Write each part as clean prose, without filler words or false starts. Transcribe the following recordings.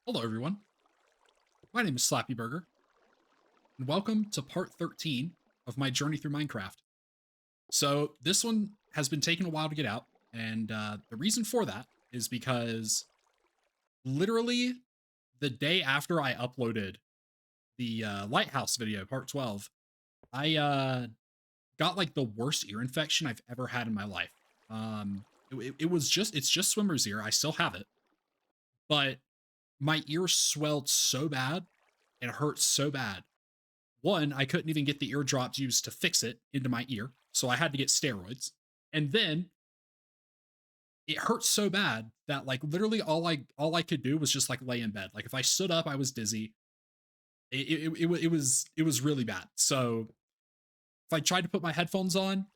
Hello, everyone. My name is Slappy Burger, and welcome to part 13 of my journey through Minecraft. So, this one has been taking a while to get out, and the reason for that is because literally the day after I uploaded the Lighthouse video, part 12, I got like the worst ear infection I've ever had in my life. It was it's just swimmer's ear. I still have it, but my ear swelled so bad, it hurt so bad. One, I couldn't even get the eardrops used to fix it into my ear, so I had to get steroids. And then it hurt so bad that like literally all I could do was just like lay in bed. Like if I stood up, I was dizzy. It was really bad. So if I tried to put my headphones on,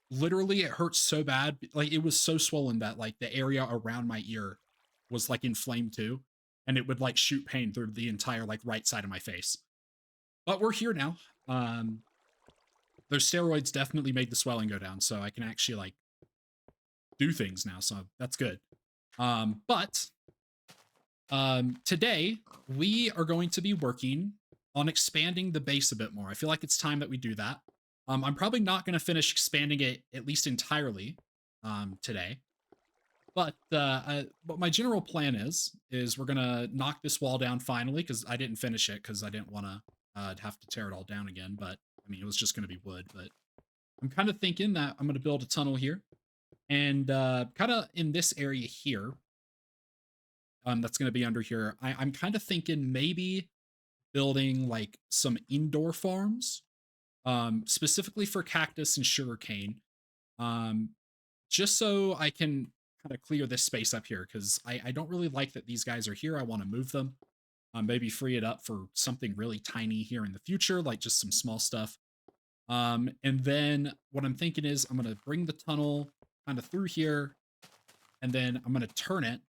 literally it hurt so bad. Like it was so swollen that like the area around my ear was like inflamed too, and it would like shoot pain through the entire like right side of my face. But we're here now. Those steroids definitely made the swelling go down, so I can actually like do things now. So that's good. But today we are going to be working on expanding the base a bit more. I feel like it's time that we do that. I'm probably not going to finish expanding it at least entirely today. But what my general plan is we're gonna knock this wall down finally because I didn't finish it because I didn't want to have to tear it all down again. But I mean, it was just gonna be wood. But I'm kind of thinking that I'm gonna build a tunnel here, and kind of in this area here. That's gonna be under here. I'm kind of thinking maybe building like some indoor farms, specifically for cactus and sugarcane. Um, just so I can kind of clear this space up here because I don't really like that these guys are here. I want to move them. Maybe free it up for something really tiny here in the future, like just some small stuff. And then what I'm thinking is I'm going to bring the tunnel kind of through here, and then I'm going to turn it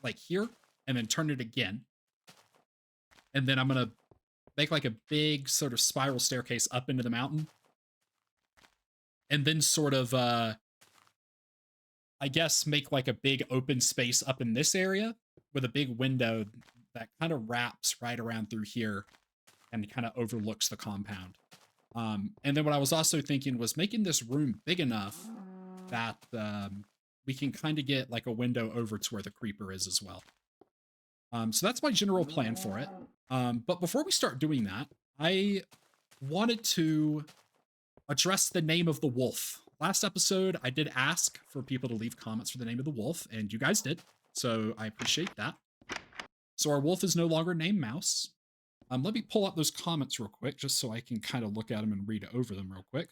like here, and then turn it again. And then I'm going to make like a big sort of spiral staircase up into the mountain. And then sort of I guess make like a big open space up in this area with a big window that kind of wraps right around through here and kind of overlooks the compound. And then what I was also thinking was making this room big enough that we can kind of get like a window over to where the creeper is as well. So that's my general plan for it. But before we start doing that, I wanted to address the name of the wolf. Last episode, I did ask for people to leave comments for the name of the wolf, and you guys did. So I appreciate that. So our wolf is no longer named Mouse. Let me pull up those comments real quick, just so I can kind of look at them and read over them real quick.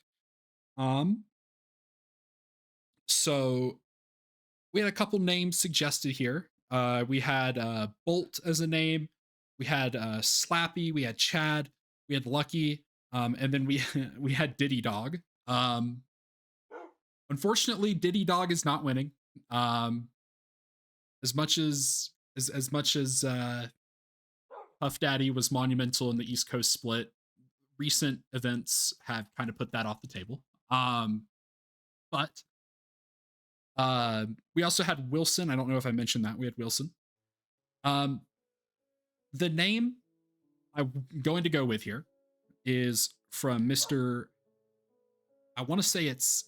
So we had a couple names suggested here. We had Bolt as a name. We had Slappy. We had Chad. We had Lucky. And then we had Diddy Dog. Unfortunately, Diddy Dog is not winning. As much as Puff Daddy was monumental in the East Coast split, recent events have kind of put that off the table. But we also had Wilson. I don't know if I mentioned that. We had Wilson. The name I'm going to go with here is from Mr. I want to say it's,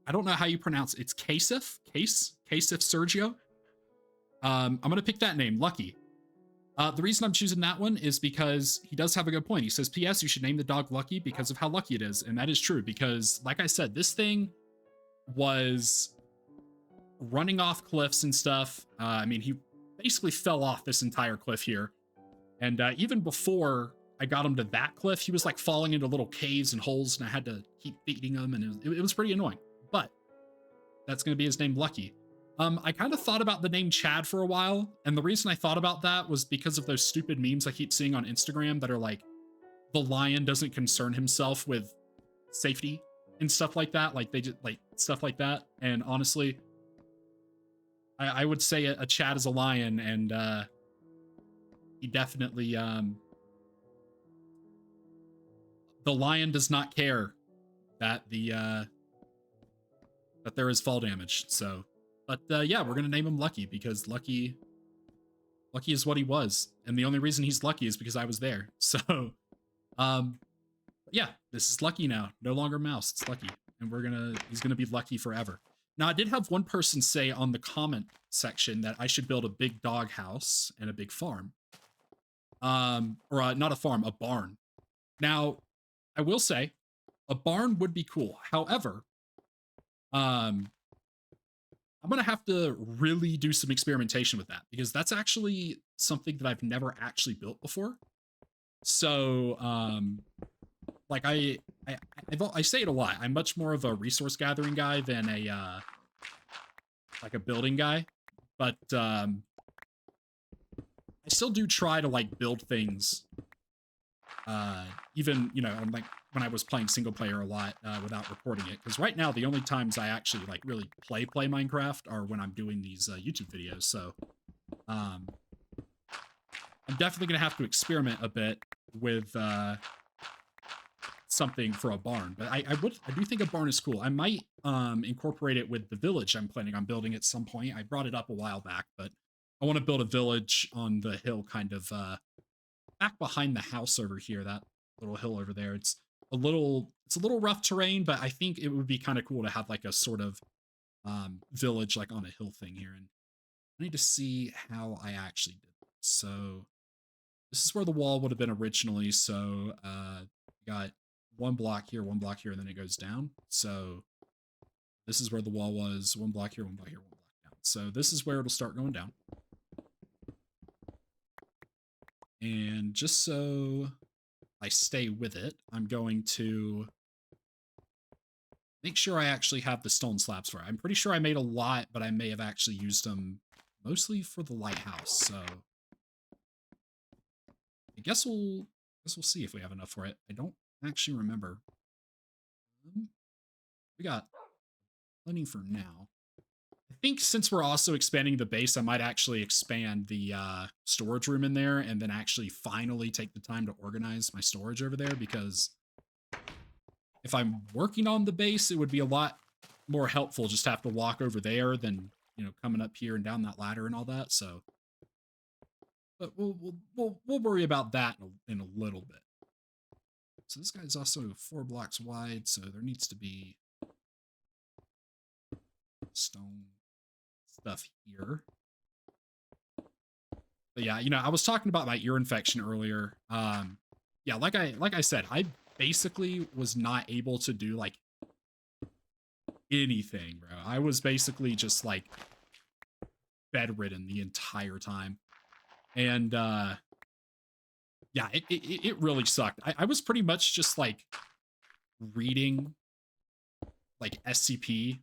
I don't know how you pronounce it. It's Kasif Sergio. I'm going to pick that name, Lucky. The reason I'm choosing that one is because he does have a good point. He says, P.S. You should name the dog Lucky because of how lucky it is. And that is true because, like I said, this thing was running off cliffs and stuff. I mean, he basically fell off this entire cliff here. And even before I got him to that cliff, he was like falling into little caves and holes, and I had to keep feeding him, and it was pretty annoying. But that's going to be his name, Lucky. I kind of thought about the name Chad for a while, and the reason I thought about that was because of those stupid memes I keep seeing on Instagram that are like, the lion doesn't concern himself with safety and stuff like that. Like, they just, like, stuff like that. And honestly, I would say a Chad is a lion, and he definitely, the lion does not care that that there is fall damage. So, but yeah, we're gonna name him Lucky because Lucky Lucky is what he was, and the only reason he's lucky is because I was there. So, um, yeah, this is Lucky now. No longer Mouse. It's Lucky, and he's gonna be lucky forever. Now, I did have one person say on the comment section that I should build a big dog house and a big farm. Or not a farm, a barn. Now, I will say, a barn would be cool. However, um, I'm gonna have to really do some experimentation with that because that's actually something that I've never actually built before. So, like I say it a lot. I'm much more of a resource gathering guy than a like a building guy, but I still do try to like build things. Even like when I was playing single player a lot without recording it, because right now the only times I actually like really play Minecraft are when I'm doing these YouTube videos. So I'm definitely gonna have to experiment a bit with something for a barn, but I do think a barn is cool. I might incorporate it with the village I'm planning on building at some point. I brought it up a while back, but I want to build a village on the hill, kind of back behind the house over here. That little hill over there. It's a little rough terrain, but I think it would be kind of cool to have like a sort of village like on a hill thing here. And I need to see how I actually did this. So this is where the wall would have been originally. So got one block here, and then it goes down. So this is where the wall was, one block here, one block here, one block down. So this is where it'll start going down. And just so I stay with it, I'm going to make sure I actually have the stone slabs for it. I'm pretty sure I made a lot, but I may have actually used them mostly for the lighthouse. So I guess we'll see if we have enough for it. I don't actually remember. We got plenty for now. I think since we're also expanding the base, I might actually expand the storage room in there and then actually finally take the time to organize my storage over there, because if I'm working on the base, it would be a lot more helpful just to have to walk over there than, coming up here and down that ladder and all that. So, but we'll worry about that in a little bit. So this guy's also 4 blocks wide, so there needs to be stone stuff here. But yeah, I was talking about my ear infection earlier. Yeah, like I said, I basically was not able to do like anything, bro. I was basically just like bedridden the entire time. And yeah, it really sucked. I was pretty much just like reading like SCP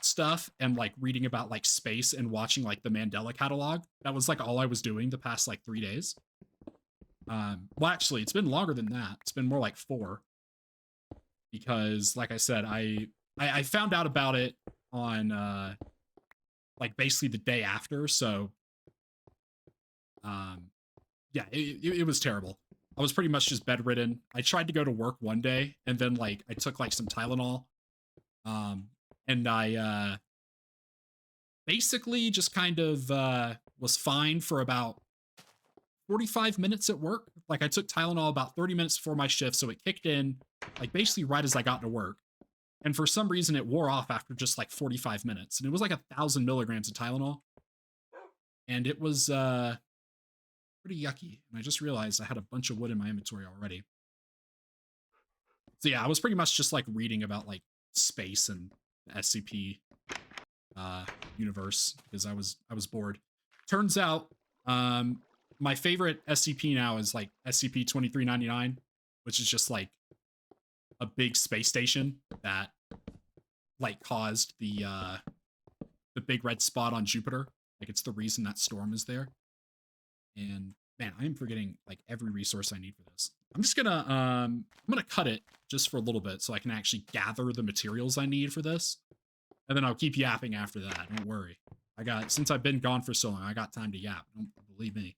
stuff and like reading about like space and watching like the Mandela catalog. That was like all I was doing the past like 3 days. Well, actually, it's been longer than that. It's been more like 4, because like I said, I found out about it on like basically the day after. So yeah, it was terrible. I was pretty much just bedridden. I tried to go to work one day, and then like I took like some Tylenol, and I basically just kind of was fine for about 45 minutes at work. Like I took Tylenol about 30 minutes before my shift, so it kicked in like basically right as I got to work. And for some reason, it wore off after just like 45 minutes, and it was like 1,000 milligrams of Tylenol, and it was pretty yucky. And I just realized I had a bunch of wood in my inventory already. So yeah, I was pretty much just like reading about like space and the SCP universe because I was bored. Turns out, my favorite SCP now is like SCP-2399, which is just like a big space station that like caused the big red spot on Jupiter. Like it's the reason that storm is there. And man, I am forgetting like every resource I need for this. I'm just gonna I'm gonna cut it just for a little bit so I can actually gather the materials I need for this. And then I'll keep yapping after that. Don't worry. Since I've been gone for so long, I got time to yap. Don't believe me.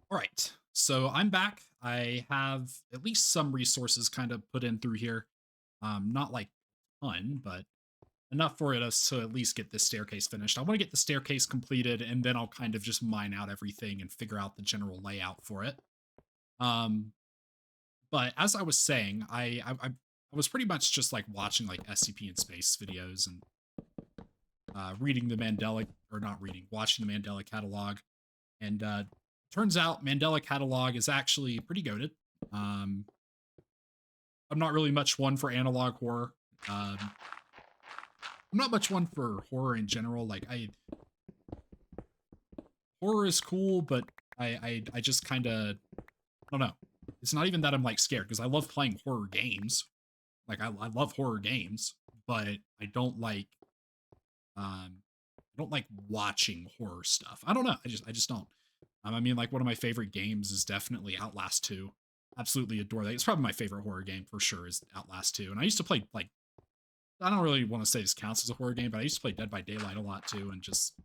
All right. So I'm back. I have at least some resources kind of put in through here. Not like a ton, but enough for us to at least get this staircase finished. I want to get the staircase completed, and then I'll kind of just mine out everything and figure out the general layout for it. But as I was saying, I was pretty much just like watching like SCP in space videos and reading the Mandela, or not reading, watching the Mandela catalog, and turns out Mandela catalog is actually pretty goated. I'm not really much one for analog horror. I'm not much one for horror in general. Like horror is cool, but I just kind of, I don't know. It's not even that I'm like scared, because I love playing horror games. Like I love horror games, but I don't like watching horror stuff. I don't know. I just don't. I mean, like one of my favorite games is definitely Outlast 2. Absolutely adore that. It's probably my favorite horror game for sure is Outlast 2. And I used to play like, I don't really want to say this counts as a horror game, but I used to play Dead by Daylight a lot too, and just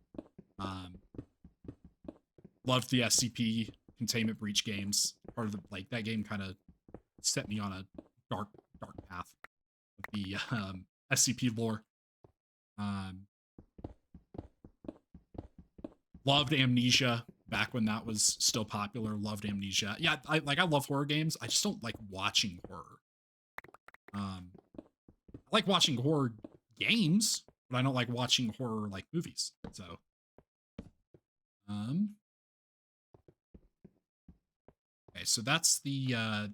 loved the SCP Containment Breach games. Part of the, like, that game kind of set me on a dark path with the SCP lore. Loved Amnesia back when that was still popular. Loved Amnesia. Yeah, I love horror games. I just don't like watching horror. I like watching horror games, but I don't like watching horror like movies. So, okay, so that's the that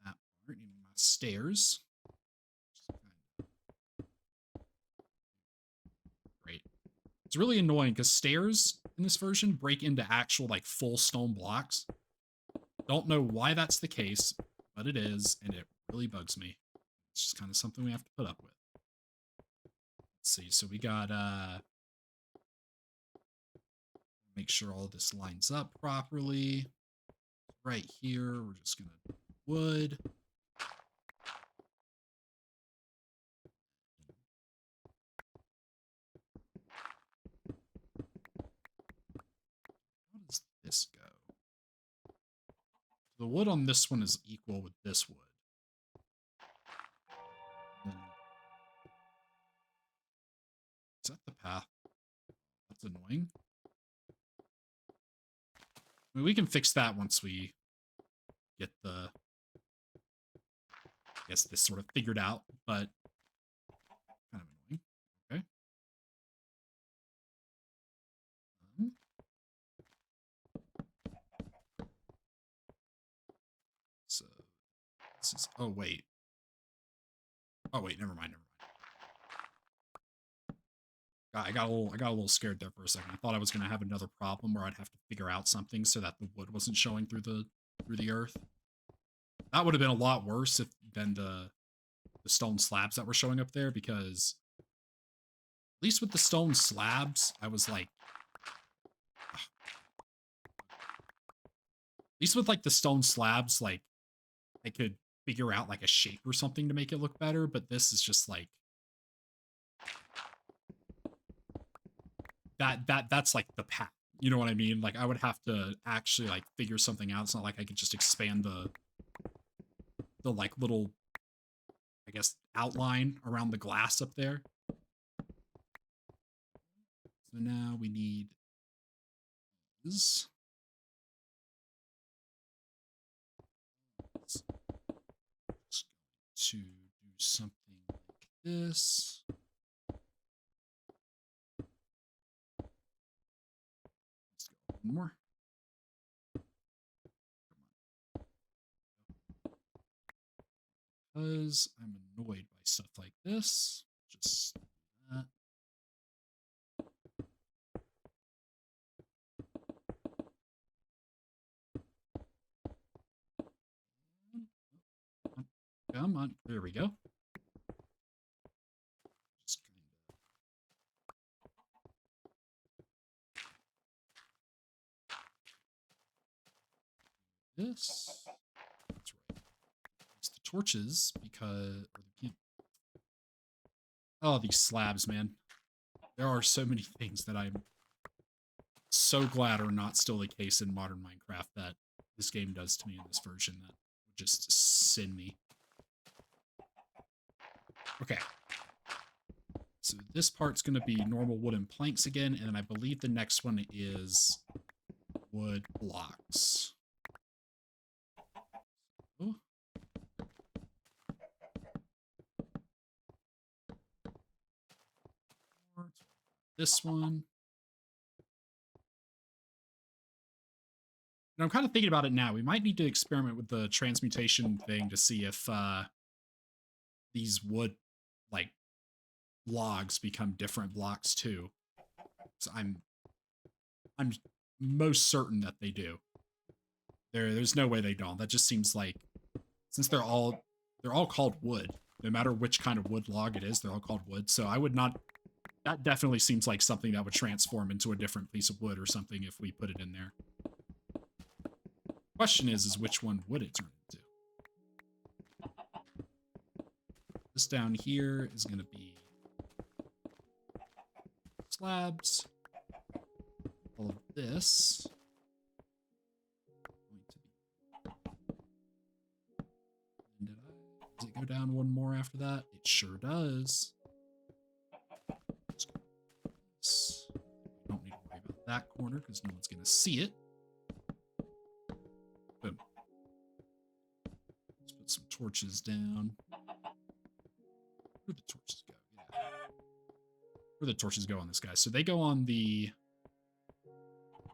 part. My stairs. Great. It's really annoying because stairs in this version break into actual like full stone blocks. Don't know why that's the case, but it is, and it really bugs me. It's just kind of something we have to put up with. Let's see. So we got make sure all this lines up properly. Right here, we're just gonna wood. How does this go? The wood on this one is equal with this wood. Is that the path? That's annoying. I mean, we can fix that once we get the, I guess, this sort of figured out, but kind of annoying. Okay. So this is, oh wait, never mind. I got a little scared there for a second. I thought I was gonna have another problem where I'd have to figure out something so that the wood wasn't showing through the earth. That would have been a lot worse than the stone slabs that were showing up there, because at least with the stone slabs, I was like, at least with like the stone slabs, like I could figure out like a shape or something to make it look better, but this is just like that's like the path. You know what I mean? Like I would have to actually like figure something out. It's not like I could just expand the like little, I guess, outline around the glass up there. So now we need this. To do something like this. Let's go one more. Because I'm annoyed by stuff like this. Just that. Come on. There we go. Just kind of this. That's right. It's the torches because oh, these slabs, man. There are so many things that I'm so glad are not still the case in modern Minecraft that this game does to me in this version that would just send me. Okay. So this part's going to be normal wooden planks again, and then I believe the next one is wood blocks. Oh. This one. And I'm kind of thinking about it now. We might need to experiment with the transmutation thing to see if these wood, like, logs become different blocks too. So I'm most certain that they do. There's no way they don't. That just seems like, since they're all called wood, no matter which kind of wood log it is, they're all called wood. So I would not. That definitely seems like something that would transform into a different piece of wood or something if we put it in there. Question is which one would it turn into? This down here is going to be slabs. All of this does it go down one more after that? It sure does. Don't need to worry about that corner because no one's going to see it. Boom. Let's put some torches down. Where the torches go? Yeah. Where the torches go on this guy? So they go on the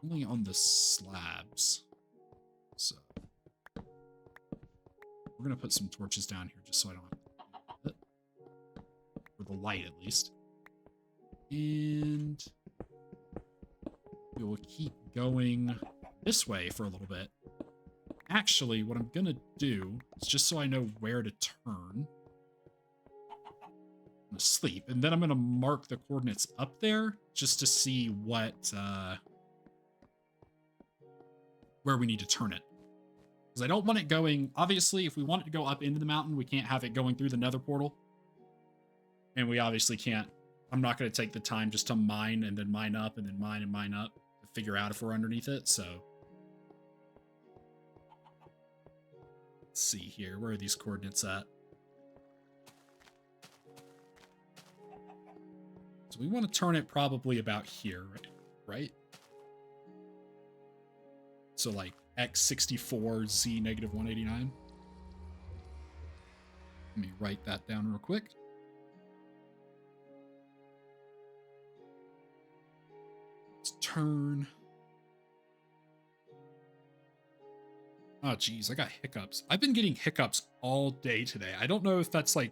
only on the slabs. So we're gonna put some torches down here just so I don't have to, for the light at least. And we will keep going this way for a little bit. Actually, what I'm gonna do is, just so I know where to turn, I'm gonna sleep, and then I'm gonna mark the coordinates up there just to see what where we need to turn it. Because I don't want it going, obviously, if we want it to go up into the mountain, we can't have it going through the nether portal. And we obviously can't, I'm not going to take the time just to mine and then mine up and then mine and mine up to figure out if we're underneath it, so. Let's see here, where are these coordinates at? So we want to turn it probably about here, right? So like x64, z negative 189. Let me write that down real quick. Let's turn. Oh, geez, I got hiccups. I've been getting hiccups all day today. I don't know if that's like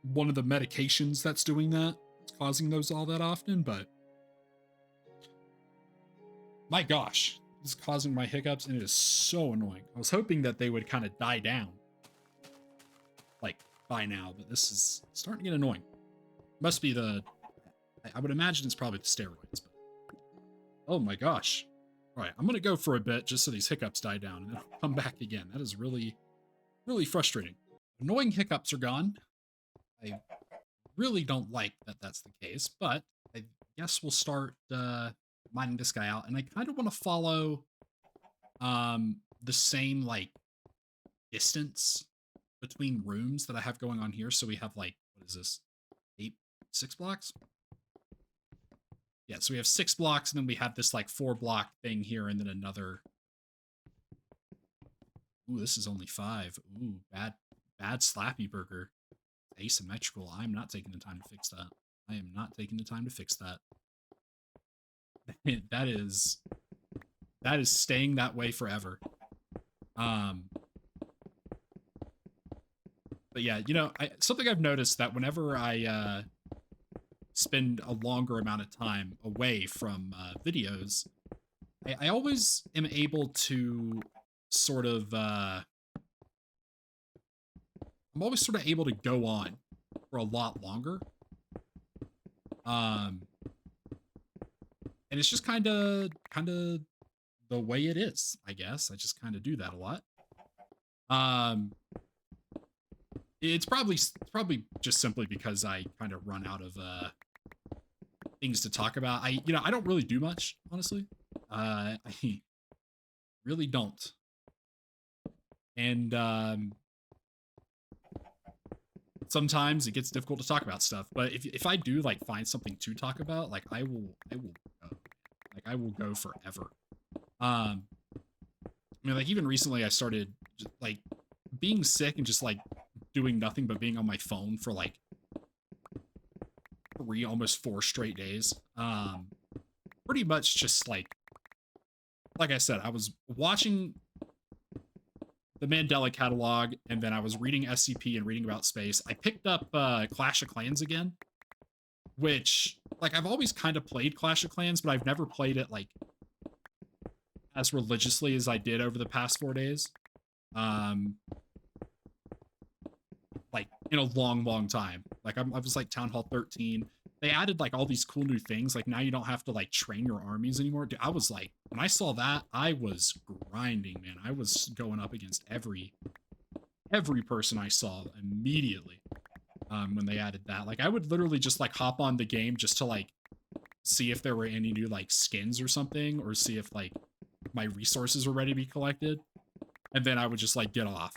one of the medications that's doing that. It's causing those all that often, but my gosh, it's causing my hiccups, and it is so annoying. I was hoping that they would kind of die down, like, by now, but this is starting to get annoying. Must be the, I would imagine it's probably the steroids, but oh my gosh. All right, I'm going to go for a bit just so these hiccups die down, and then I'll come back again. That is really, really frustrating. Annoying hiccups are gone. I really don't like that that's the case, but I guess we'll start mining this guy out, and I kind of want to follow the same like distance between rooms that I have going on here. So we have like, what is this, 6 blocks? Yeah, so we have 6 blocks, and then we have this like 4 block thing here, and then another. Ooh, this is only 5. Ooh, bad Slappy burger. Asymmetrical. I'm not taking the time to fix that. I am not taking the time to fix that. that is staying that way forever. But yeah, you know, something I've noticed that whenever I spend a longer amount of time away from videos, I always am able to sort of I'm always sort of able to go on for a lot longer. And it's just kind of the way it is, I guess. I just kind of do that a lot. It's probably just simply because I kind of run out of things to talk about. I don't really do much, honestly. I really don't. And let's sometimes it gets difficult to talk about stuff. But if I do like find something to talk about, like I will go. Like I will go forever. I mean, like even recently I started just, like being sick and just like doing nothing but being on my phone for like 3, almost 4 straight days. Pretty much just like I said, I was watching the Mandela catalog, and then I was reading SCP and reading about space. I picked up Clash of Clans again, which like I've always kind of played Clash of Clans, but I've never played it like as religiously as I did over the past 4 days. Like in a long time. Like I was like Town Hall 13. They added like all these cool new things. Like now you don't have to like train your armies anymore. Dude, I was like, when I saw that, I was grinding, man. I was going up against every person I saw immediately. When they added that, like I would literally just like hop on the game just to like see if there were any new like skins or something, or see if like my resources were ready to be collected, and then I would just like get off.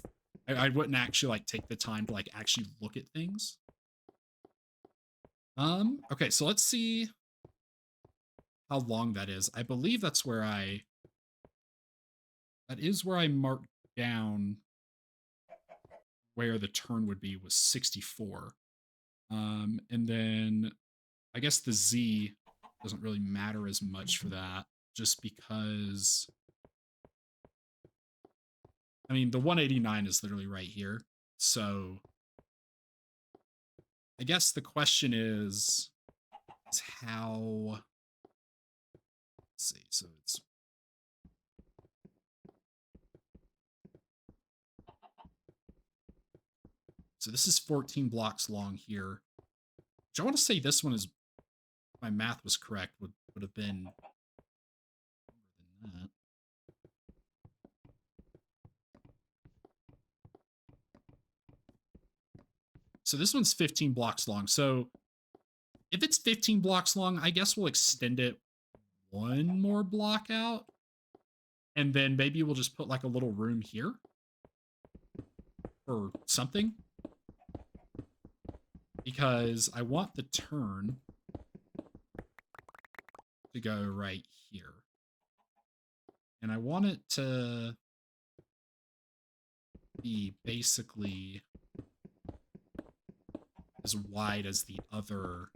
I wouldn't actually like take the time to like actually look at things. Okay, so let's see how long that is. I believe that is where I marked down where the turn would be, was 64. And then I guess the Z doesn't really matter as much for that, just because I mean the 189 is literally right here. So I guess the question is how, let's see, so it's so this is 14 blocks long here. Which I want to say this one is, if my math was correct, would have been more than that. So this one's 15 blocks long. So if it's 15 blocks long, I guess we'll extend it 1 more block out. And then maybe we'll just put like a little room here or something. Because I want the turn to go right here. And I want it to be basically as wide as the other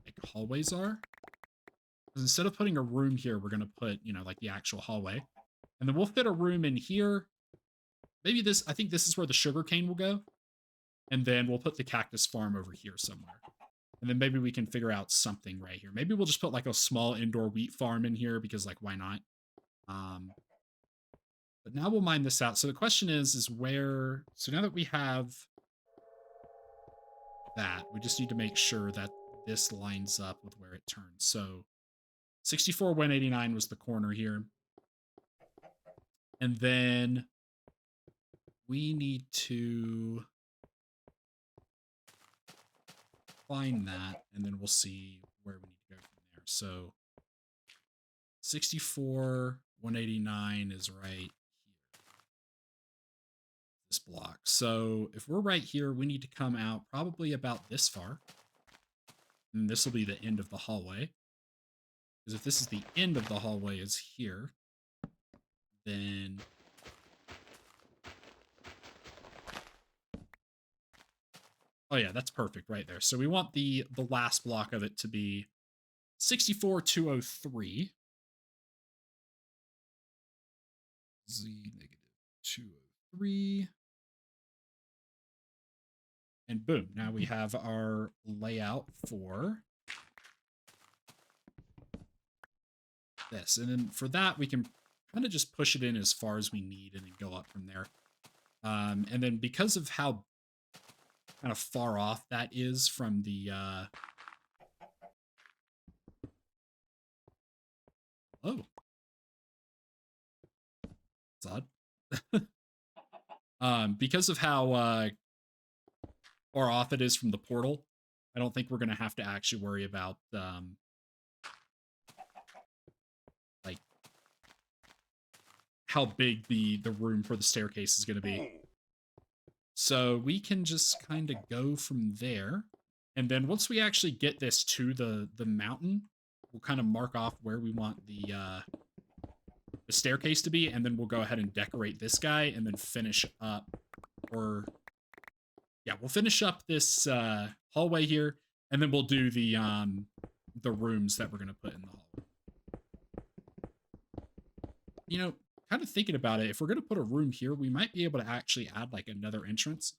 like hallways are. Because instead of putting a room here, we're going to put, you know, like the actual hallway. And then we'll fit a room in here. Maybe this, I think this is where the sugarcane will go. And then we'll put the cactus farm over here somewhere. And then maybe we can figure out something right here. Maybe we'll just put like a small indoor wheat farm in here because like, why not? But now we'll mine this out. So the question is where, so now that we have that, we just need to make sure that this lines up with where it turns. So 64, 189 was the corner here. And then we need to find that, and then we'll see where we need to go from there. So 64, 189 is right here. This block. So if we're right here, we need to come out probably about this far. And this will be the end of the hallway. Because if this is the end of the hallway is here, then oh yeah, that's perfect right there. So we want the last block of it to be 64, 203. Z negative 203. And boom, now we have our layout for this. And then for that, we can kind of just push it in as far as we need and then go up from there. And then because of how kind of far off that is from the oh, it's odd. Because of how far off it is from the portal, I don't think we're gonna have to actually worry about like how big the room for the staircase is gonna be. So we can just kind of go from there. And then once we actually get this to the mountain, we'll kind of mark off where we want the staircase to be, and then we'll go ahead and decorate this guy and then finish up, or yeah, we'll finish up this hallway here, and then we'll do the rooms that we're gonna put in the hallway. You know, kind of thinking about it, if we're gonna put a room here, we might be able to actually add like another entrance.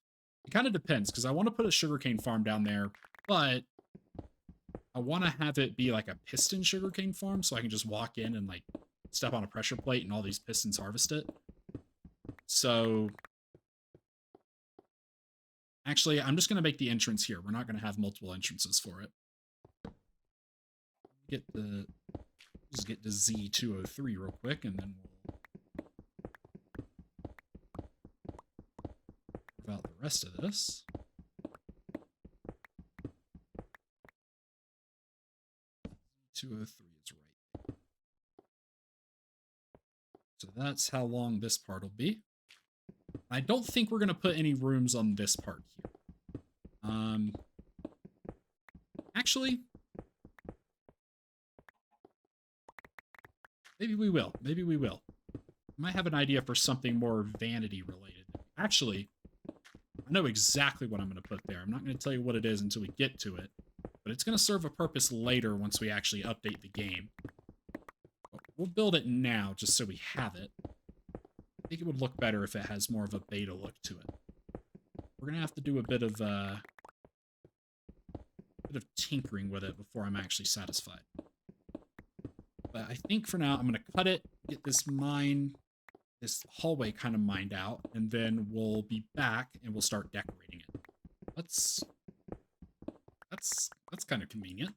It kind of depends, because I want to put a sugarcane farm down there, but I want to have it be like a piston sugarcane farm, so I can just walk in and like step on a pressure plate and all these pistons harvest it. So actually, I'm just going to make the entrance here. We're not going to have multiple entrances for it. Just get the Z203 real quick, and then we'll carve out the rest of this. Z203 is right. So that's how long this part will be. I don't think we're going to put any rooms on this part here. Actually, maybe we will. Maybe we will. I might have an idea for something more vanity related. Actually, I know exactly what I'm going to put there. I'm not going to tell you what it is until we get to it, but it's going to serve a purpose later once we actually update the game. But we'll build it now just so we have it. I think it would look better if it has more of a beta look to it. We're going to have to do a bit of tinkering with it before I'm actually satisfied. But I think for now, I'm going to cut it, get this hallway kind of mined out, and then we'll be back and we'll start decorating it. That's kind of convenient.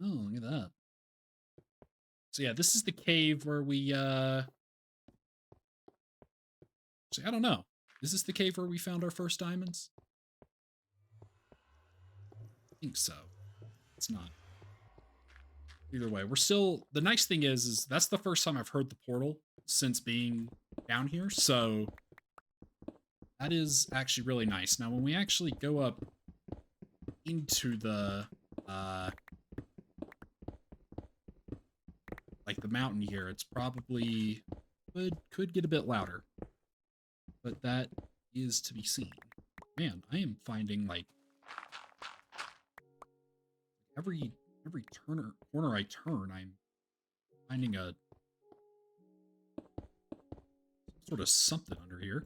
Oh, look at that. So yeah, this is the cave where we I don't know. Is this the cave where we found our first diamonds? I think so. It's not. Either way, we're still... The nice thing is that's the first time I've heard the portal since being down here, so that is actually really nice. Now, when we actually go up into the like the mountain here, it's probably could get a bit louder, but that is to be seen. Man, I am finding like every corner I turn, I'm finding a sort of something under here.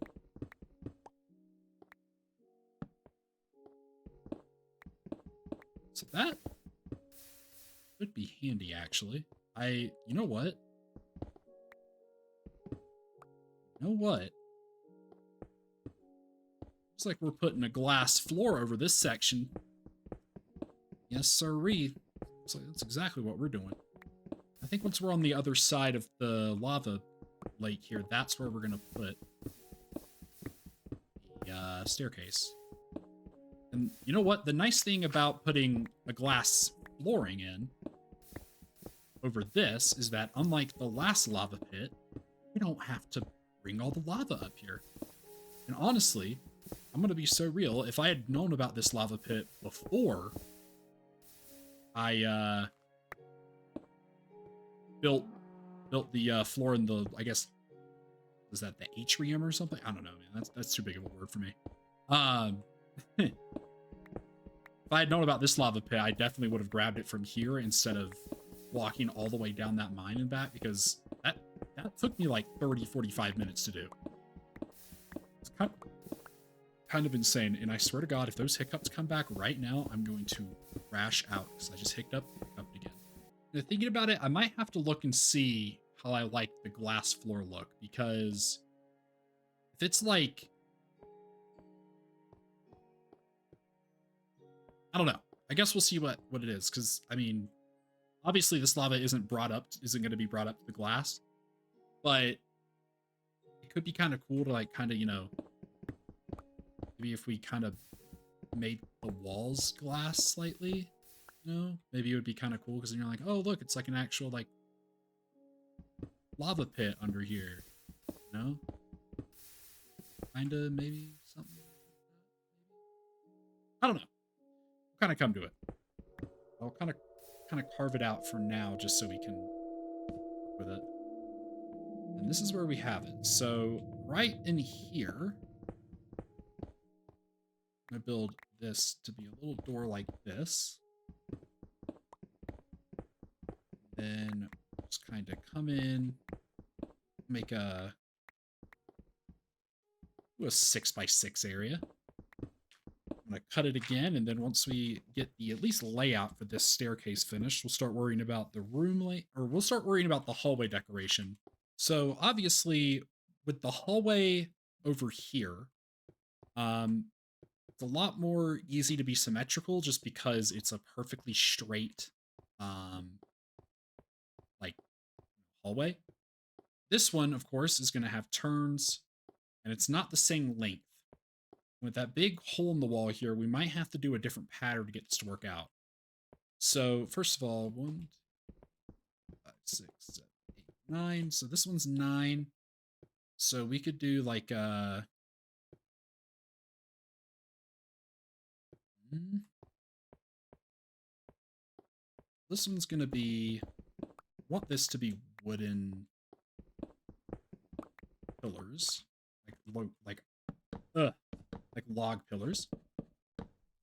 So that would be handy, actually. You know what? Looks like we're putting a glass floor over this section. Yes, sirree. Looks like that's exactly what we're doing. I think once we're on the other side of the lava lake here, that's where we're going to put the staircase. And you know what? The nice thing about putting a glass flooring in over this is that, unlike the last lava pit, we don't have to bring all the lava up here. And honestly, I'm going to be so real, if I had known about this lava pit before I built the floor in the, I guess, is that the atrium or something? I don't know, man. That's too big of a word for me. If I had known about this lava pit, I definitely would have grabbed it from here instead of walking all the way down that mine and back, because that took me like 30-45 minutes to do. It's kind of insane, and I swear to God, if those hiccups come back right now, I'm going to crash out, because I just hiccuped again. Now, thinking about it, I might have to look and see how I like the glass floor look, because if it's like, I don't know. I guess we'll see what it is, because, I mean, obviously this lava isn't going to be brought up to the glass, but it could be kind of cool to, like, kind of, you know, maybe if we kind of made the walls glass slightly, you know, maybe it would be kind of cool, because then you're like, oh, look, it's like an actual, like, lava pit under here. No? Kinda, maybe something like that. I don't know. We'll kind of come to it. I'll kind of carve it out for now, just so we can work with it. And this is where we have it. So right in here, I'm gonna build this to be a little door like this. Then just kind of come in, make a 6x6 area. I'm gonna cut it again, and then once we get the at least layout for this staircase finished, we'll start worrying about the we'll start worrying about the hallway decoration. So obviously, with the hallway over here, it's a lot more easy to be symmetrical just because it's a perfectly straight, like hallway. This one, of course, is going to have turns, and it's not the same length. With that big hole in the wall here, we might have to do a different pattern to get this to work out. So first of all, 1, 5, 6, 7, 8, 9. So this one's 9. So we could do like this one's gonna be, I want this to be wooden pillars, like log pillars.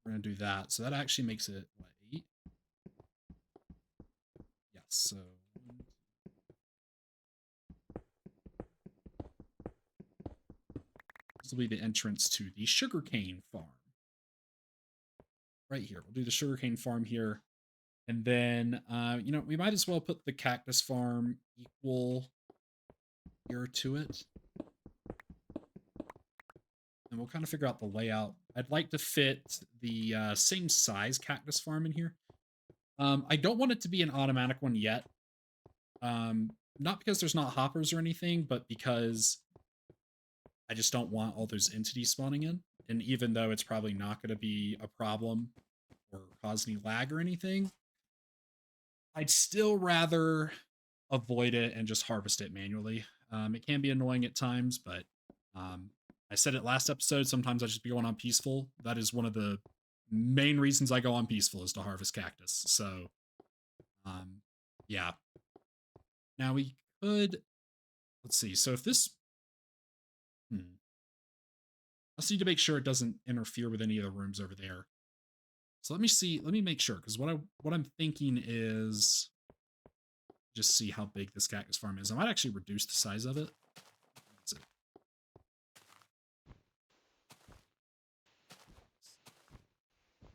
We're gonna do that. So that actually makes it what, 8? Yes. So this will be the entrance to the sugarcane farm. Right here, we'll do the sugarcane farm here. And then, you know, we might as well put the cactus farm equal here to it. And we'll kind of figure out the layout. I'd like to fit the same size cactus farm in here. I don't want it to be an automatic one yet. Not because there's not hoppers or anything, but because I just don't want all those entities spawning in. And even though it's probably not going to be a problem or cause any lag or anything, I'd still rather avoid it and just harvest it manually. It can be annoying at times, but I said it last episode, sometimes I just be going on peaceful. That is one of the main reasons I go on peaceful, is to harvest cactus. So, yeah. Now we could, let's see. So if this, I just need to make sure it doesn't interfere with any of the rooms over there. So let me see, let me make sure, because what I'm thinking is just see how big this cactus farm is. I might actually reduce the size of it.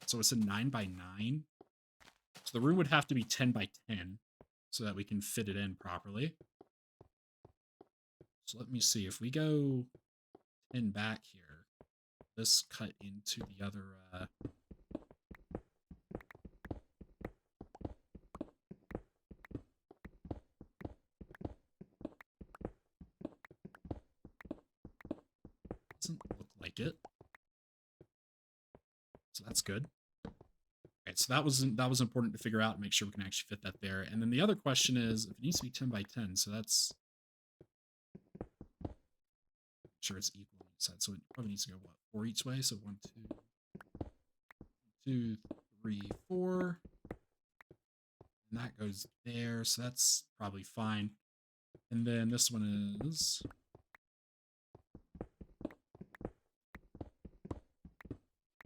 So it's a 9x9. So the room would have to be 10x10 so that we can fit it in properly. So let me see, if we go 10 back here, this cut into the other doesn't look like it. So that's good. Okay, so that was important to figure out and make sure we can actually fit that there. And then the other question is, if it needs to be 10x10, so that's, sure it's equal on each side. So it probably needs to go what, 4 each way. So 1, 2, 3, 4. And that goes there. So that's probably fine. And then this one is,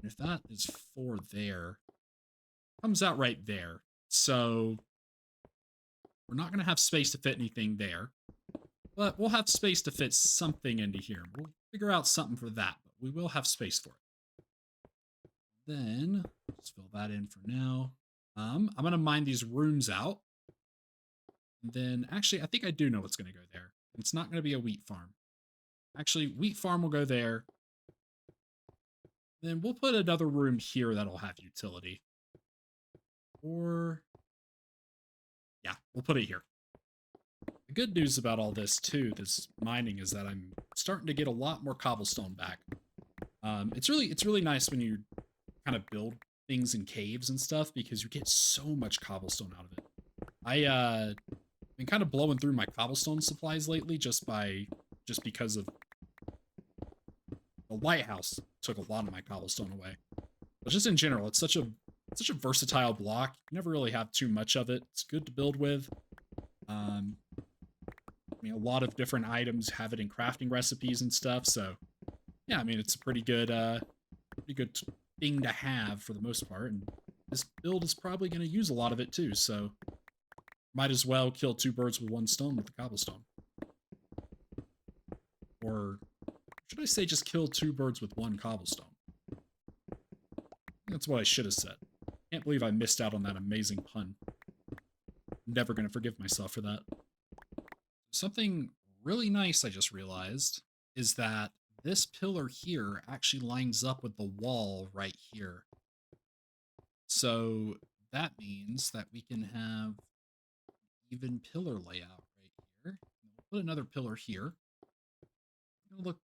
and if that is 4 there, comes out right there. So we're not going to have space to fit anything there, but we'll have space to fit something into here. We'll figure out something for that, but we will have space for it. Then let's fill that in for now. I'm going to mine these rooms out. And then actually, I think I do know what's going to go there. It's not going to be a wheat farm. Actually, wheat farm will go there. Then we'll put another room here that'll have utility. Or, yeah, we'll put it here. The good news about all this, too, this mining, is that I'm starting to get a lot more cobblestone back. It's really nice when you kind of build things in caves and stuff, because you get so much cobblestone out of it. been kind of blowing through my cobblestone supplies lately just because of the lighthouse took a lot of my cobblestone away. But just in general, it's such a versatile block. You never really have too much of it. It's good to build with. I mean, a lot of different items have it in crafting recipes and stuff. So yeah, I mean, it's a pretty good thing to have for the most part. And this build is probably going to use a lot of it too. So might as well kill two birds with one stone with the cobblestone. Or should I say just kill two birds with one cobblestone? That's what I should have said. Can't believe I missed out on that amazing pun. Never gonna forgive myself for that. Something really nice I just realized is that this pillar here actually lines up with the wall right here. So that means that we can have even pillar layout right here. We'll put another pillar here. It'll look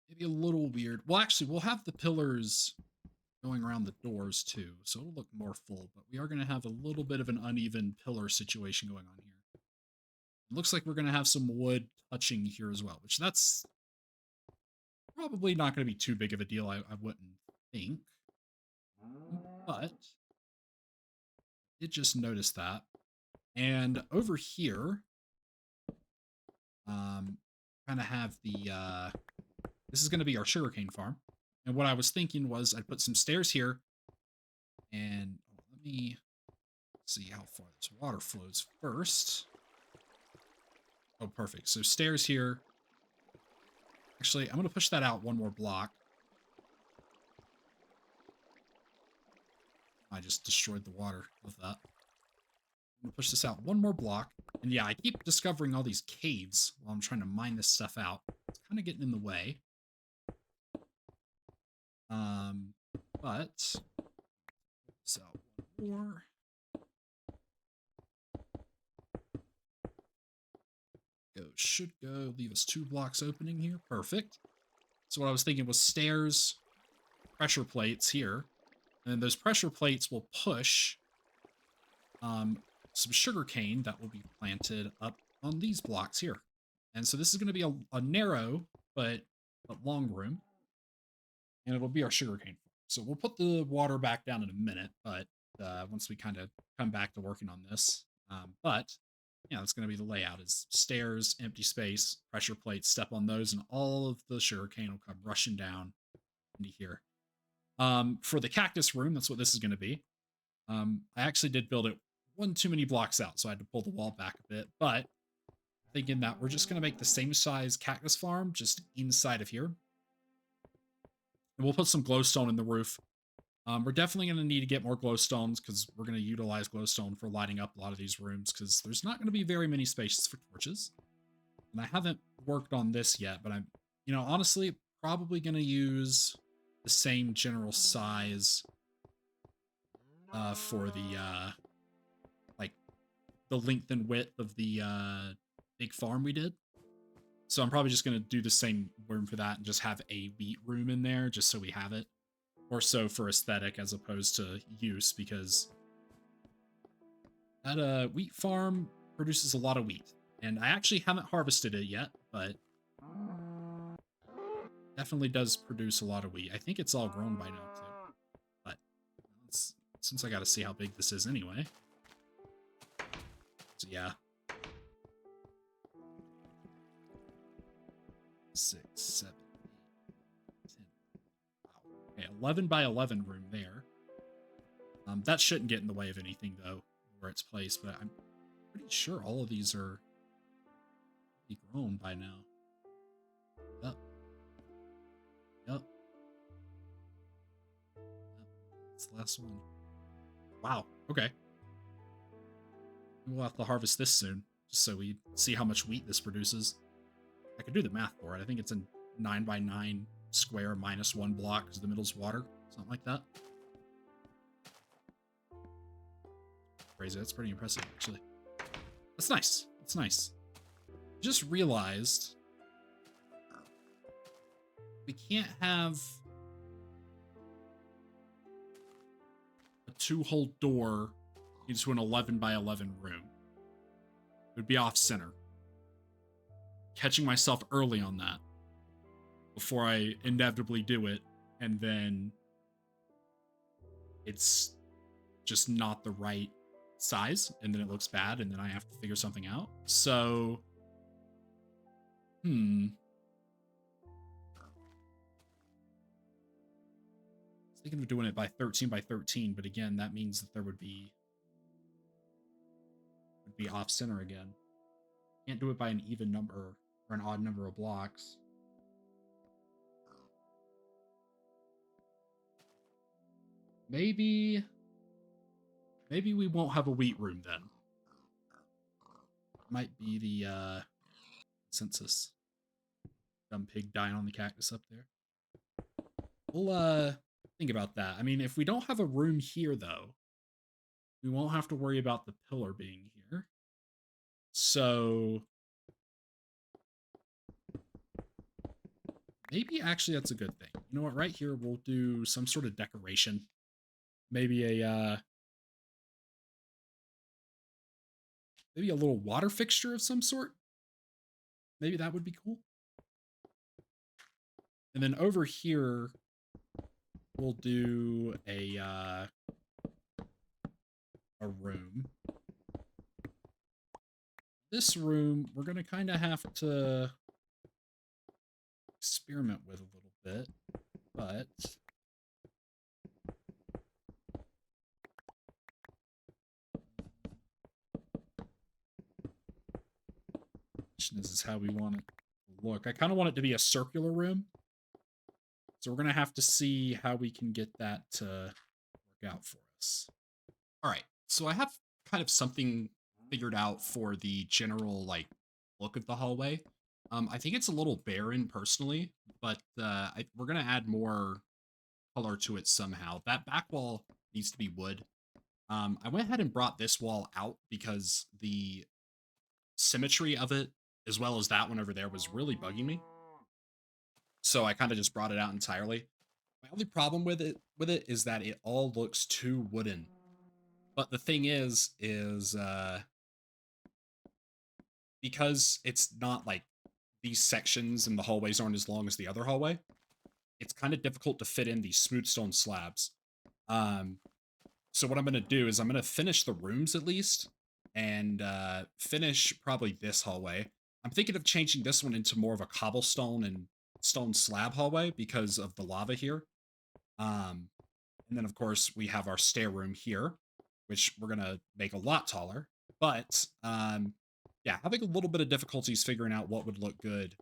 maybe a little weird. Well, actually, we'll have the pillars going around the doors too, so it'll look more full, but we are going to have a little bit of an uneven pillar situation going on here. It looks like we're going to have some wood touching here as well, which that's probably not going to be too big of a deal, I wouldn't think. But I did just notice that. And over here, kind of have the, this is going to be our sugarcane farm. And what I was thinking was I'd put some stairs here. And let me see how far this water flows first. Oh, perfect. So stairs here. Actually, I'm going to push that out one more block. I just destroyed the water with that. I'm going to push this out one more block. And yeah, I keep discovering all these caves while I'm trying to mine this stuff out. It's kind of getting in the way. But so one more. Should go leave us 2 blocks opening here. Perfect. So what I was thinking was stairs, pressure plates here, and then those pressure plates will push some sugar cane that will be planted up on these blocks here. And so this is going to be a narrow but long room, and it'll be our sugar cane. So we'll put the water back down in a minute, but once we kind of come back to working on this. But yeah, that's going to be the layout: is stairs, empty space, pressure plates, step on those, and all of the sugar cane will come rushing down into here. For the cactus room, that's what this is going to be. I actually did build it one too many blocks out, so I had to pull the wall back a bit, but thinking that we're just going to make the same size cactus farm just inside of here. And we'll put some glowstone in the roof. We're definitely going to need to get more glowstones because we're going to utilize glowstone for lighting up a lot of these rooms because there's not going to be very many spaces for torches. And I haven't worked on this yet, but I'm, honestly, probably going to use the same general size for the, like, the length and width of the big farm we did. So I'm probably just going to do the same room for that and just have a wheat room in there just so we have it. Or so for aesthetic as opposed to use, because that wheat farm produces a lot of wheat. And I actually haven't harvested it yet, but definitely does produce a lot of wheat. I think it's all grown by now too. But since I got to see how big this is anyway. So yeah. 6, 7, 8, 10. Wow. Okay, 11 by 11 room there. That shouldn't get in the way of anything though, where it's placed, but I'm pretty sure all of these are grown by now. Yep. Yep. That's the last one. Wow. Okay. We'll have to harvest this soon, just so we see how much wheat this produces. I could do the math for it. I think it's a 9 by 9 square minus 1 block because the middle's water. Something like that. Crazy. That's pretty impressive, actually. That's nice. That's nice. Just realized we can't have a 2-hole door into an 11 by 11 room. It would be off center. Catching myself early on that before I inevitably do it, and then it's just not the right size, and then it looks bad, and then I have to figure something out. So, thinking of doing it by 13 by 13, but again, that means that there would be off center again. Can't do it by an even number or an odd number of blocks. Maybe we won't have a wheat room then. Might be the census. Dumb pig dying on the cactus up there. We'll think about that. I mean, if we don't have a room here though, we won't have to worry about the pillar being here. So maybe actually that's a good thing. You know what? Right here we'll do some sort of decoration. Maybe a little water fixture of some sort. Maybe that would be cool. And then over here we'll do a room. This room we're gonna kind of have to experiment with a little bit, but this is how we want it to look. I kind of want it to be a circular room, so we're gonna have to see how we can get that to work out for us. All right, so I have kind of something figured out for the general like look of the hallway. I think it's a little barren personally, but we're gonna add more color to it somehow. That back wall needs to be wood. I went ahead and brought this wall out because the symmetry of it, as well as that one over there, was really bugging me. So I kind of just brought it out entirely. My only problem with it is that it all looks too wooden. But the thing is because it's not like these sections and the hallways aren't as long as the other hallway, it's kind of difficult to fit in these smooth stone slabs. So what I'm going to do is I'm going to finish the rooms at least, and finish probably this hallway. I'm thinking of changing this one into more of a cobblestone and stone slab hallway because of the lava here. And then, of course, we have our stair room here, which we're going to make a lot taller. But, yeah, having a little bit of difficulties figuring out what would look good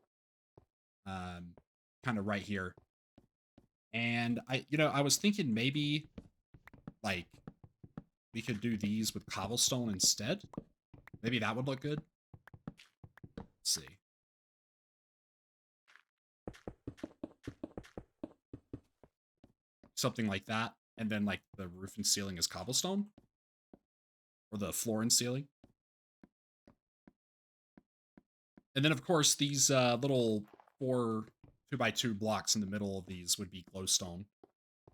kind of right here. And I was thinking maybe, like, we could do these with cobblestone instead. Maybe that would look good. Let's see. Something like that. And then, like, the roof and ceiling is cobblestone. Or the floor and ceiling. And then, of course, these little 4 2x2 blocks in the middle of these would be glowstone.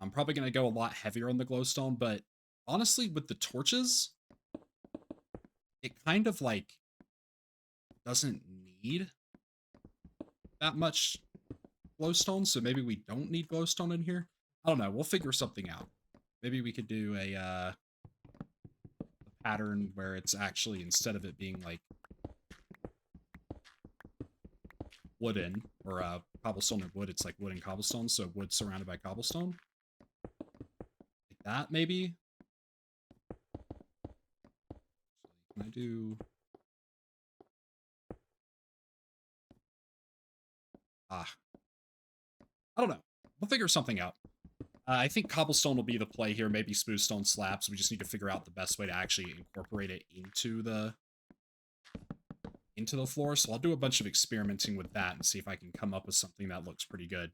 I'm probably going to go a lot heavier on the glowstone, but honestly, with the torches, it kind of, like, doesn't need that much glowstone, so maybe we don't need glowstone in here. I don't know. We'll figure something out. Maybe we could do a pattern where it's actually, instead of it being, like, wooden, or cobblestone and wood, it's like wood and cobblestone, so wood surrounded by cobblestone. Like that, maybe? Can I do... I don't know. We'll figure something out. I think cobblestone will be the play here, maybe smooth stone slabs. We just need to figure out the best way to actually incorporate it into the floor. So I'll do a bunch of experimenting with that and see if I can come up with something that looks pretty good.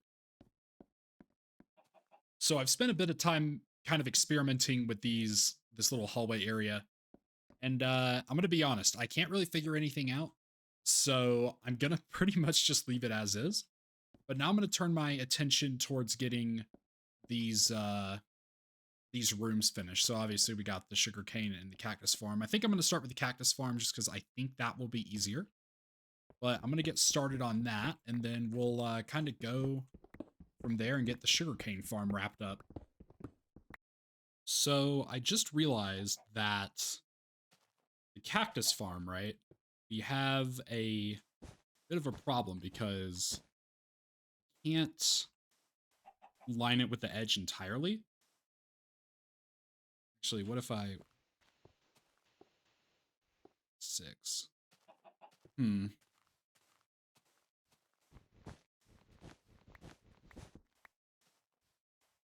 So I've spent a bit of time kind of experimenting with this little hallway area. And I'm going to be honest, I can't really figure anything out. So I'm going to pretty much just leave it as is. But now I'm going to turn my attention towards getting these these rooms finished. So obviously we got the sugarcane and the cactus farm. I think I'm going to start with the cactus farm just because I think that will be easier. But I'm going to get started on that, and then we'll kind of go from there and get the sugarcane farm wrapped up. So I just realized that the cactus farm, right? We have a bit of a problem because we can't line it with the edge entirely. Actually, what if I... 6.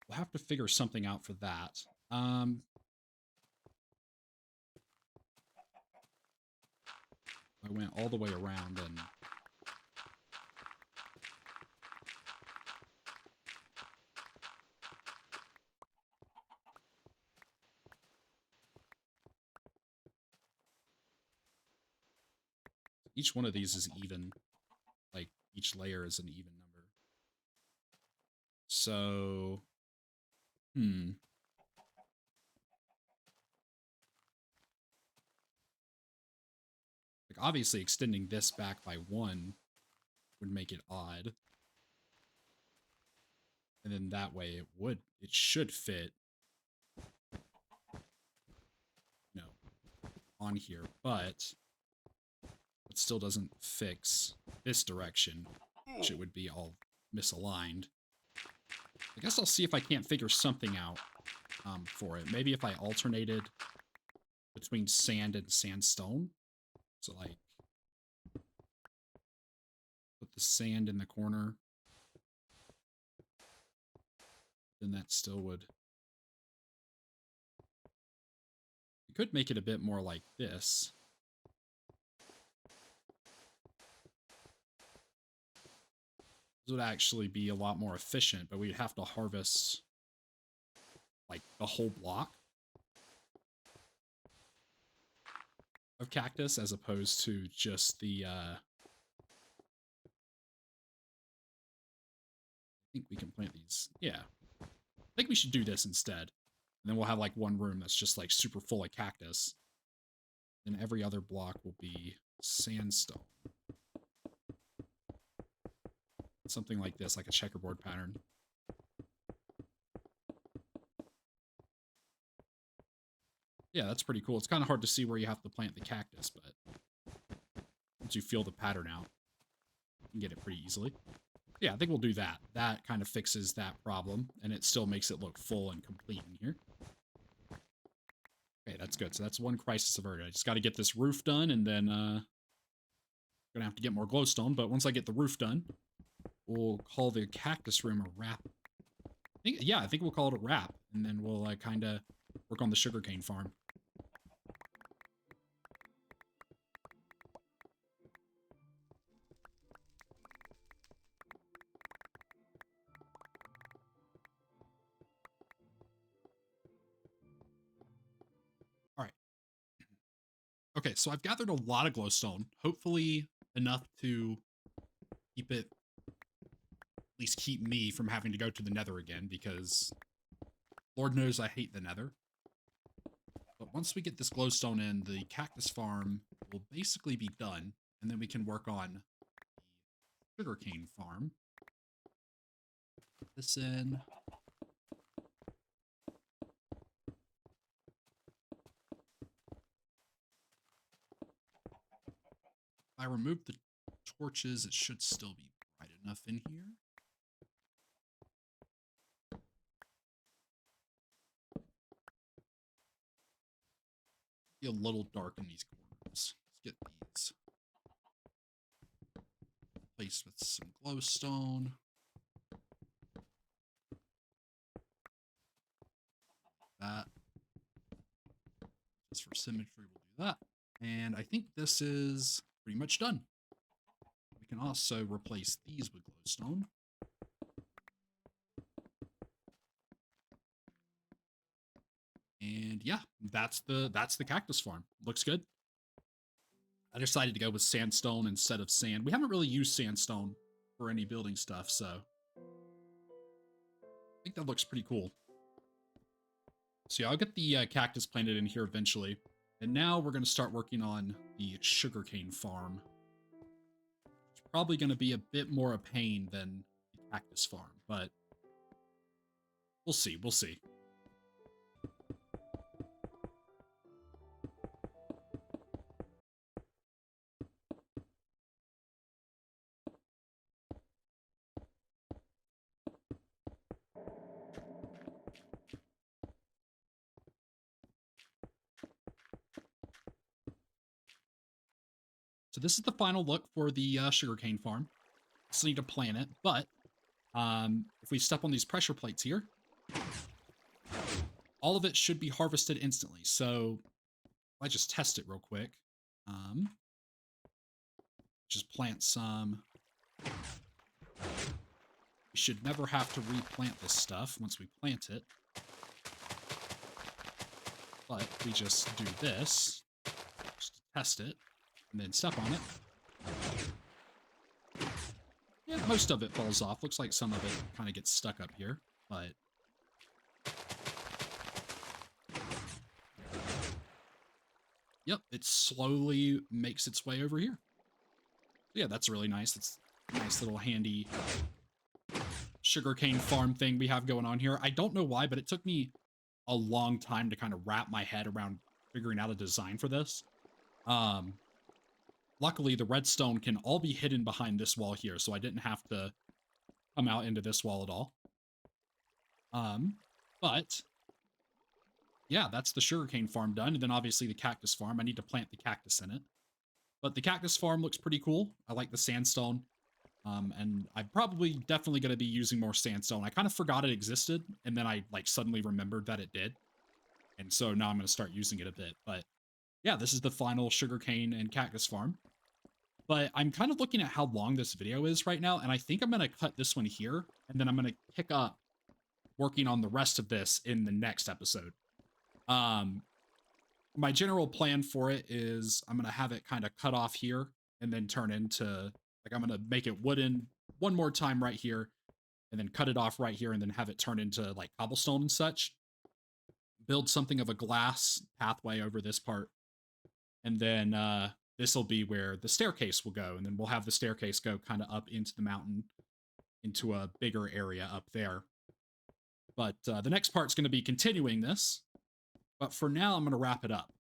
We'll have to figure something out for that. I went all the way around and... Each one of these is even. Like, each layer is an even number. So... Like, obviously, extending this back by 1 would make it odd. And then that way it should fit, on here, but it still doesn't fix this direction, which it would be all misaligned. I guess I'll see if I can't figure something out for it. Maybe if I alternated between sand and sandstone. So, like, put the sand in the corner. Then that still would... You could make it a bit more like this. This would actually be a lot more efficient, but we'd have to harvest, like, the whole block of cactus as opposed to just the, I think we can plant these. Yeah. I think we should do this instead. And then we'll have, like, one room that's just, like, super full of cactus. And every other block will be sandstone. Something like this, like a checkerboard pattern. Yeah, that's pretty cool. It's kind of hard to see where you have to plant the cactus, but once you feel the pattern out, you can get it pretty easily. Yeah, I think we'll do that. That kind of fixes that problem, and it still makes it look full and complete in here. Okay, that's good. So that's one crisis averted. I just got to get this roof done, and then gonna have to get more glowstone, but once I get the roof done, we'll call the cactus room a wrap. I think we'll call it a wrap, and then we'll kind of work on the sugarcane farm. All right. Okay, so I've gathered a lot of glowstone, hopefully enough to keep it, at least keep me from having to go to the nether again, because Lord knows I hate the nether. But once we get this glowstone in, the cactus farm will basically be done, and then we can work on the sugarcane farm. Put this in. If I remove the torches, it should still be bright enough in here. Be a little dark in these corners. Let's get these replaced with some glowstone. That. Just for symmetry, we'll do that. And I think this is pretty much done. We can also replace these with glowstone. And yeah, that's the cactus farm. Looks good. I decided to go with sandstone instead of sand. We haven't really used sandstone for any building stuff, so I think that looks pretty cool. So yeah, I'll get the cactus planted in here eventually. And now we're going to start working on the sugarcane farm. It's probably going to be a bit more a pain than the cactus farm, but we'll see. We'll see. So this is the final look for the sugarcane farm. Still need to plant it, but if we step on these pressure plates here, all of it should be harvested instantly. So I just test it real quick. Just plant some. We should never have to replant this stuff once we plant it. But we just do this, just to test it, and then step on it. Yeah, most of it falls off. Looks like some of it kind of gets stuck up here, but yep, it slowly makes its way over here. Yeah, that's really nice. It's a nice little handy sugarcane farm thing we have going on here. I don't know why, but it took me a long time to kind of wrap my head around figuring out a design for this. Luckily, the redstone can all be hidden behind this wall here, so I didn't have to come out into this wall at all. But yeah, that's the sugarcane farm done, and then obviously the cactus farm. I need to plant the cactus in it. But the cactus farm looks pretty cool. I like the sandstone. And I'm probably definitely going to be using more sandstone. I kind of forgot it existed, and then I like suddenly remembered that it did. And so now I'm going to start using it a bit. But yeah, this is the final sugarcane and cactus farm. But I'm kind of looking at how long this video is right now, and I think I'm going to cut this one here, and then I'm going to pick up working on the rest of this in the next episode. My general plan for it is I'm going to have it kind of cut off here and then turn into, like, I'm going to make it wooden one more time right here and then cut it off right here and then have it turn into like cobblestone and such. Build something of a glass pathway over this part. And then this will be where the staircase will go. And then we'll have the staircase go kind of up into the mountain into a bigger area up there. But the next part's going to be continuing this. But for now, I'm going to wrap it up.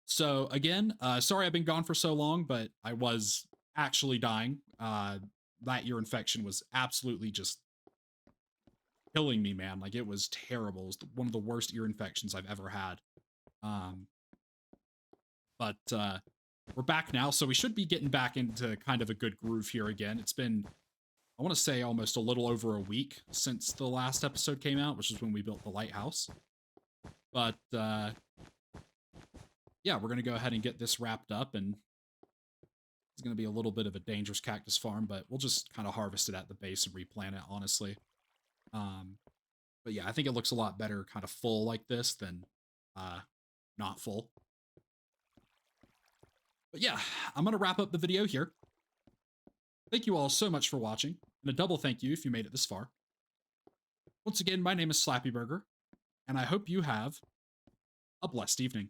So again, sorry I've been gone for so long, but I was actually dying. That ear infection was absolutely just killing me, man. Like, it was terrible. It was one of the worst ear infections I've ever had. But we're back now, so we should be getting back into kind of a good groove here again. It's been, I want to say, almost a little over a week since the last episode came out, which is when we built the lighthouse. But yeah, we're going to go ahead and get this wrapped up, and it's going to be a little bit of a dangerous cactus farm, but we'll just kind of harvest it at the base and replant it, honestly. But yeah, I think it looks a lot better kind of full like this than not full. But yeah, I'm going to wrap up the video here. Thank you all so much for watching, and a double thank you if you made it this far. Once again, my name is Slappy Burger, and I hope you have a blessed evening.